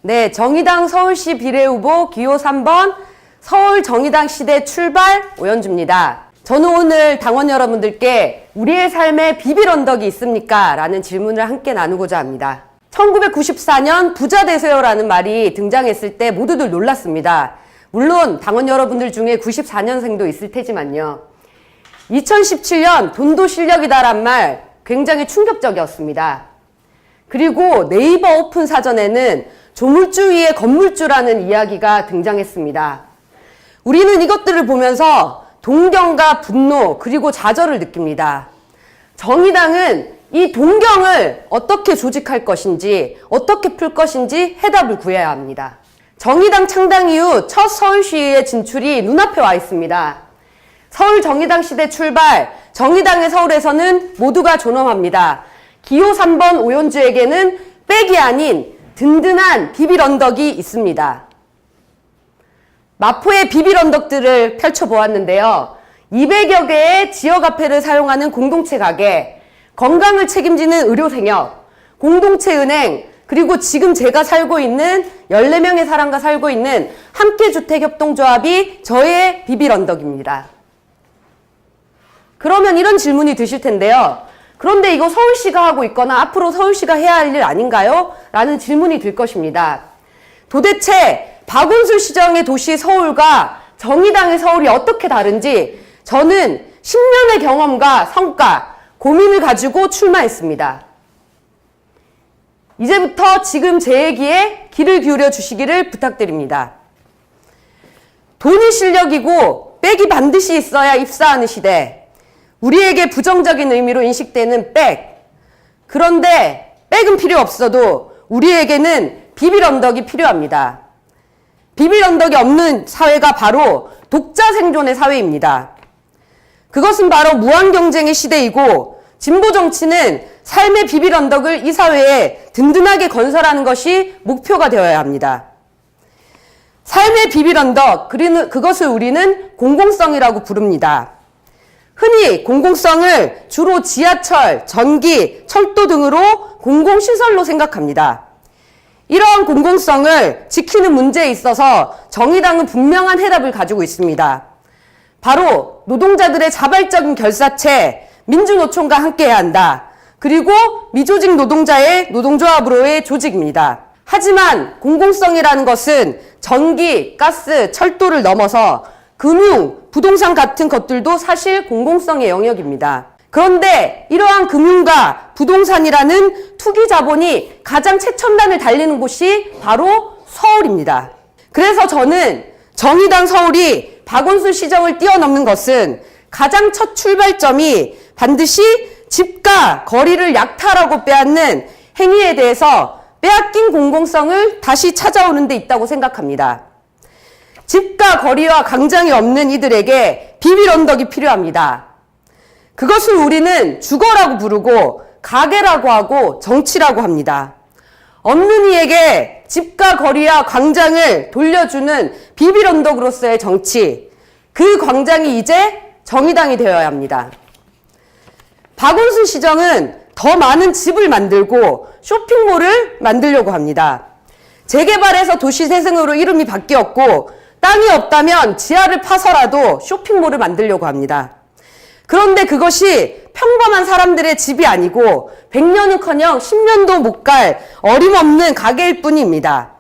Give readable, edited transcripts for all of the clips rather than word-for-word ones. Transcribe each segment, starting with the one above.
네, 정의당 서울시 비례후보 기호 3번 서울정의당 시대 출발 오연주입니다. 저는 오늘 당원 여러분들께 우리의 삶에 비빌 언덕이 있습니까? 라는 질문을 함께 나누고자 합니다. 1994년 부자 되세요라는 말이 등장했을 때 모두들 놀랐습니다. 물론 당원 여러분들 중에 94년생도 있을 테지만요. 2017년 돈도 실력이다란 말 굉장히 충격적이었습니다. 그리고 네이버 오픈 사전에는 조물주 위에 건물주라는 이야기가 등장했습니다. 우리는 이것들을 보면서 동경과 분노 그리고 좌절을 느낍니다. 정의당은 이 동경을 어떻게 조직할 것인지 어떻게 풀 것인지 해답을 구해야 합니다. 정의당 창당 이후 첫 서울시의회 진출이 눈앞에 와 있습니다. 서울정의당 시대 출발, 정의당의 서울에서는 모두가 존엄합니다. 기호 3번 오연주에게는 백이 아닌 든든한 비빌 언덕이 있습니다. 마포의 비빌 언덕들을 펼쳐보았는데요. 200여 개의 지역 화폐를 사용하는 공동체 가게, 건강을 책임지는 의료생협, 공동체 은행, 그리고 지금 제가 살고 있는 14명의 사람과 살고 있는 함께주택협동조합이 저의 비빌 언덕입니다. 그러면 이런 질문이 드실 텐데요. 그런데 이거 서울시가 하고 있거나 앞으로 서울시가 해야 할 일 아닌가요? 라는 질문이 들 것입니다. 도대체 박원순 시장의 도시 서울과 정의당의 서울이 어떻게 다른지 저는 10년의 경험과 성과, 고민을 가지고 출마했습니다. 이제부터 지금 제 얘기에 귀를 기울여 주시기를 부탁드립니다. 돈이 실력이고 백이 반드시 있어야 입사하는 시대. 우리에게 부정적인 의미로 인식되는 백. 그런데 백은 필요 없어도 우리에게는 비빌 언덕이 필요합니다. 비빌 언덕이 없는 사회가 바로 독자 생존의 사회입니다. 그것은 바로 무한 경쟁의 시대이고 진보 정치는 삶의 비빌 언덕을 이 사회에 든든하게 건설하는 것이 목표가 되어야 합니다. 삶의 비빌 언덕, 그것을 우리는 공공성이라고 부릅니다. 흔히 공공성을 주로 지하철, 전기, 철도 등으로 공공시설로 생각합니다. 이러한 공공성을 지키는 문제에 있어서 정의당은 분명한 해답을 가지고 있습니다. 바로 노동자들의 자발적인 결사체, 민주노총과 함께해야 한다. 그리고 미조직 노동자의 노동조합으로의 조직입니다. 하지만 공공성이라는 것은 전기, 가스, 철도를 넘어서 금융, 부동산 같은 것들도 사실 공공성의 영역입니다. 그런데 이러한 금융과 부동산이라는 투기 자본이 가장 최첨단을 달리는 곳이 바로 서울입니다. 그래서 저는 정의당 서울이 박원순 시정을 뛰어넘는 것은 가장 첫 출발점이 반드시 집과 거리를 약탈하고 빼앗는 행위에 대해서 빼앗긴 공공성을 다시 찾아오는 데 있다고 생각합니다. 집과 거리와 광장이 없는 이들에게 비빌 언덕이 필요합니다. 그것을 우리는 주거라고 부르고 가게라고 하고 정치라고 합니다. 없는 이에게 집과 거리와 광장을 돌려주는 비빌 언덕으로서의 정치, 그 광장이 이제 정의당이 되어야 합니다. 박원순 시정은 더 많은 집을 만들고 쇼핑몰을 만들려고 합니다. 재개발해서 도시재생으로 이름이 바뀌었고 땅이 없다면 지하를 파서라도 쇼핑몰을 만들려고 합니다. 그런데 그것이 평범한 사람들의 집이 아니고 100년은커녕 10년도 못 갈 어림없는 가게일 뿐입니다.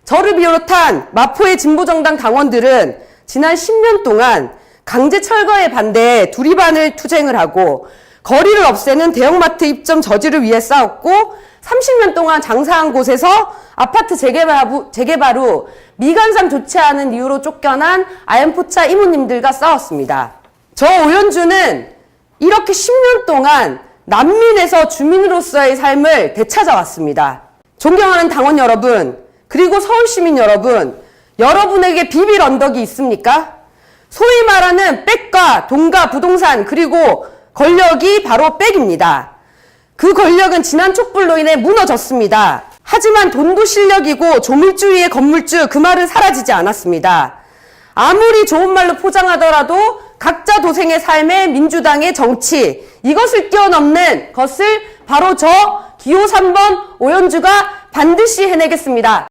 저를 비롯한 마포의 진보정당 당원들은 지난 10년 동안 강제 철거에 반대해 두리반을 투쟁을 하고 거리를 없애는 대형마트 입점 저지를 위해 싸웠고 30년 동안 장사한 곳에서 아파트 재개발 후 미관상 좋지 않은 이유로 쫓겨난 아연포차 이모님들과 싸웠습니다. 저 오연주는 이렇게 10년 동안 난민에서 주민으로서의 삶을 되찾아왔습니다. 존경하는 당원 여러분, 그리고 서울시민 여러분, 여러분에게 비빌 언덕이 있습니까? 소위 말하는 백과 돈과 부동산 그리고 권력이 바로 백입니다. 그 권력은 지난 촛불로 인해 무너졌습니다. 하지만 돈도 실력이고 조물주 위에 건물주 그 말은 사라지지 않았습니다. 아무리 좋은 말로 포장하더라도 각자 도생의 삶의 민주당의 정치, 이것을 뛰어넘는 것을 바로 저 기호 3번 오연주가 반드시 해내겠습니다.